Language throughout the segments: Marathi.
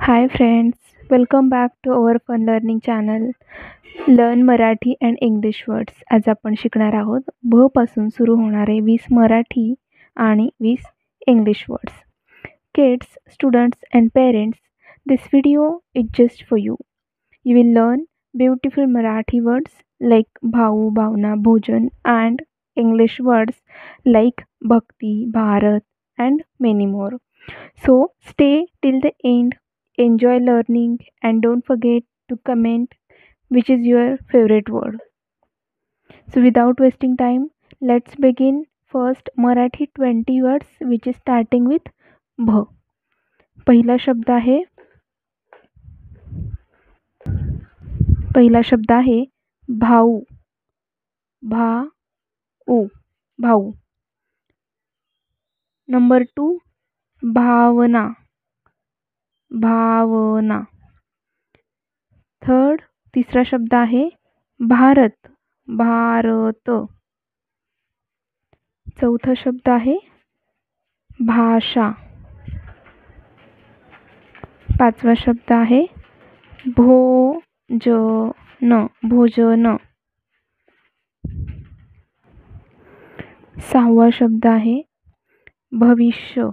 Hi friends, welcome back to our fun learning channel Learn Marathi and English Words. आज आपण शिकणार आहोत भ पासून सुरू होणारे 20 मराठी आणि 20 English words. Kids, students and parents, this video is just for you. You will learn beautiful Marathi words like भाऊ, भावना, भोजन and English words like bhakti, bharat and many more. So stay till the end, enjoy learning, and don't forget to comment which is your favorite word. So without wasting time, let's begin. First Marathi 20 words which is starting with bh. पहिला शब्द आहे भाऊ. भाऊ. नंबर 2 भावना. थर्ड तिसरा शब्द आहे भारत. चौथा शब्द आहे भाषा. पाचवा शब्द आहे भोजन. सहावा शब्द आहे भविष्य.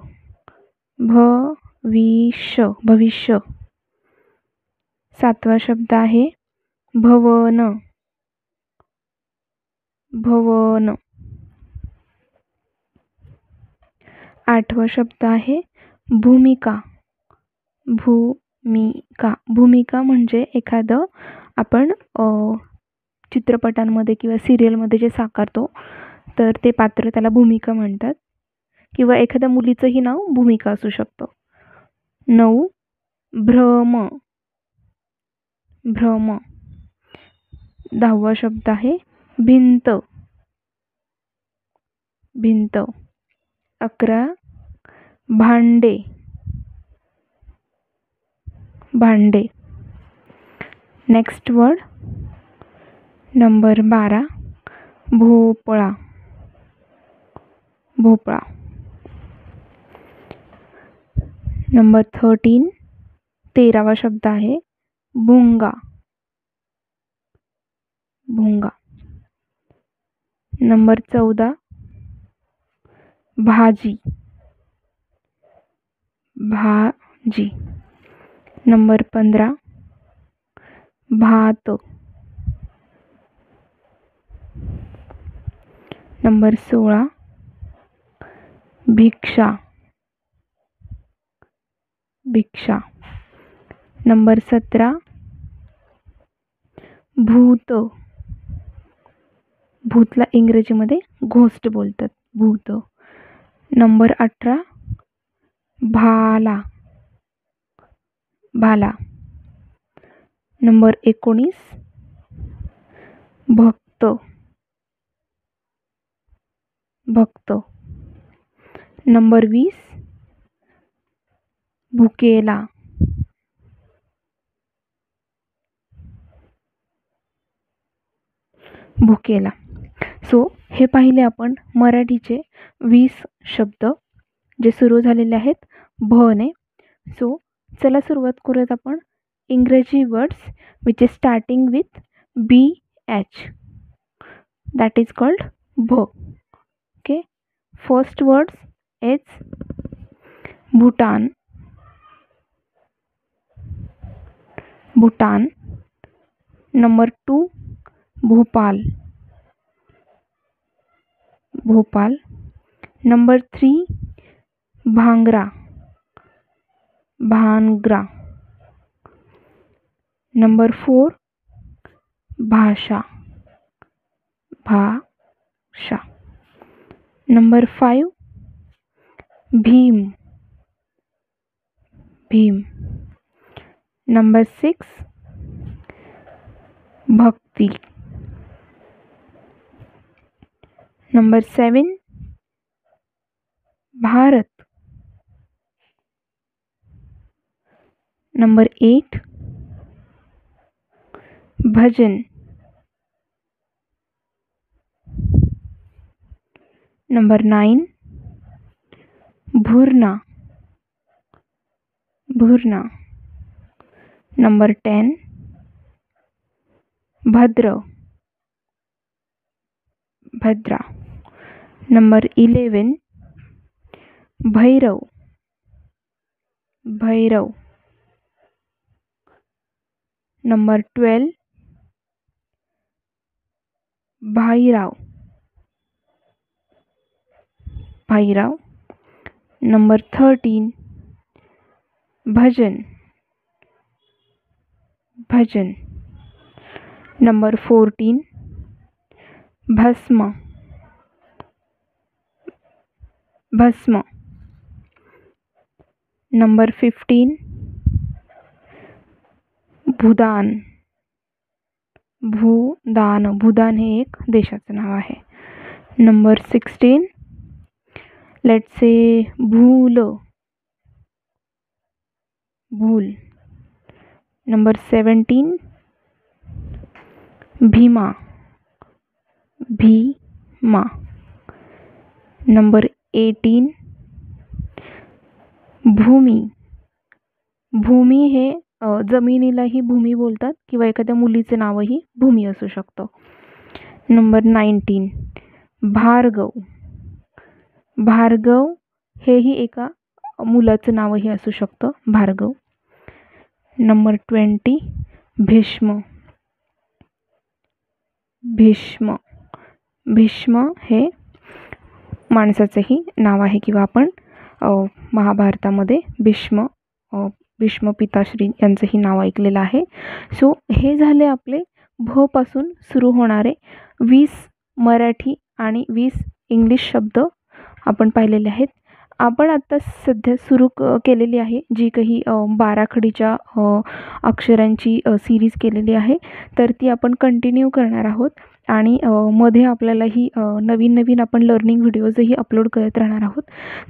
सातवा शब्द आहे भवन. आठवा शब्द आहे भूमिका. भूमिका म्हणजे एखादं आपण चित्रपटांमध्ये किंवा सिरियलमध्ये जे साकारतो तर ते पात्र त्याला भूमिका म्हणतात, किंवा एखाद्या मुलीचंही नाव भूमिका असू शकतं. 9 भ्रम. 10वा शब्द आहे भिंत. 11 भांडे. नेक्स्ट वर्ड नंबर 12 भोपळा. नंबर 13वा शब्द आहे भुंगा. नंबर 14 भाजी. नंबर 15 भात. नंबर 16 भिक्षा. नंबर 17 भूत. भूतला इंग्रजीमध्ये घोस्ट बोलतात, भूत. नंबर 18 भाला. नंबर 19 भक्त. नंबर 20 भुकेला. सो हे पाहिले आपण मराठीचे 20 शब्द जे सुरू झालेले आहेत भ ने. सो चला सुरुवात करूयात आपण इंग्रजी words which is starting with BH. That is called भ. Okay, first words is Bhutan. Number 2 Bhopal. Number 3 bhangra. Number 4 भाषा. नंबर 5 भीम. नंबर 6 भक्ति. नंबर 7 भारत. नंबर 8 भजन. Number 9 भुरना. Number 10 Bhadra, Bhadra. Number 11 Bhairav, Bhairav. Number 12 Bhairao, Bhairao. Number 13 bhajan, भजन. नंबर 14 भस्म, भस्म. नंबर 15 भूदान, भूदान. भूदान हे एक देशाचं नाव आहे. नंबर 16 लेट्स से भूल, भूल. नंबर 17 भीमा, भीमा. नंबर 18 भूमी, भूमी हे जमिनीलाही भूमी बोलतात किंवा एखाद्या मुलीचे नावही भूमी असू शकतं. नंबर 19 भार्गव, भार्गव हेही एका मुलाचं नावही असू शकतं, भार्गव. नंबर 20 भीष्म, भीष्म. भीष्म हे माणसाचंही नाव आहे किंवा आपण महाभारतामध्ये भीष्म, भीष्म पिताश्री यांचंही नाव ऐकलेलं आहे. सो हे झाले आपले भ पासून सुरू होणारे 20 मराठी आणि 20 इंग्लिश शब्द आपण पाहिलेले आहेत. आपण आता सध्या सुरू केलेली आहे जी काही 12 खडीच्या अक्षरांची सिरीज केलेली आहे, तर ती आपण कंटिन्यू करणार आहोत. आणि मध्ये आपल्यालाही नवीन नवीन आपण लर्निंग व्हिडिओजही अपलोड करत राहणार आहोत.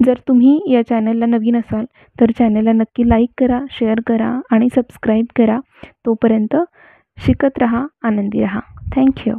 जर तुम्ही या चॅनलला नवीन असाल तर चॅनलला नक्की लाईक करा, शेअर करा आणि सबस्क्राईब करा. तोपर्यंत शिकत राहा, आनंदी राहा. थँक्यू.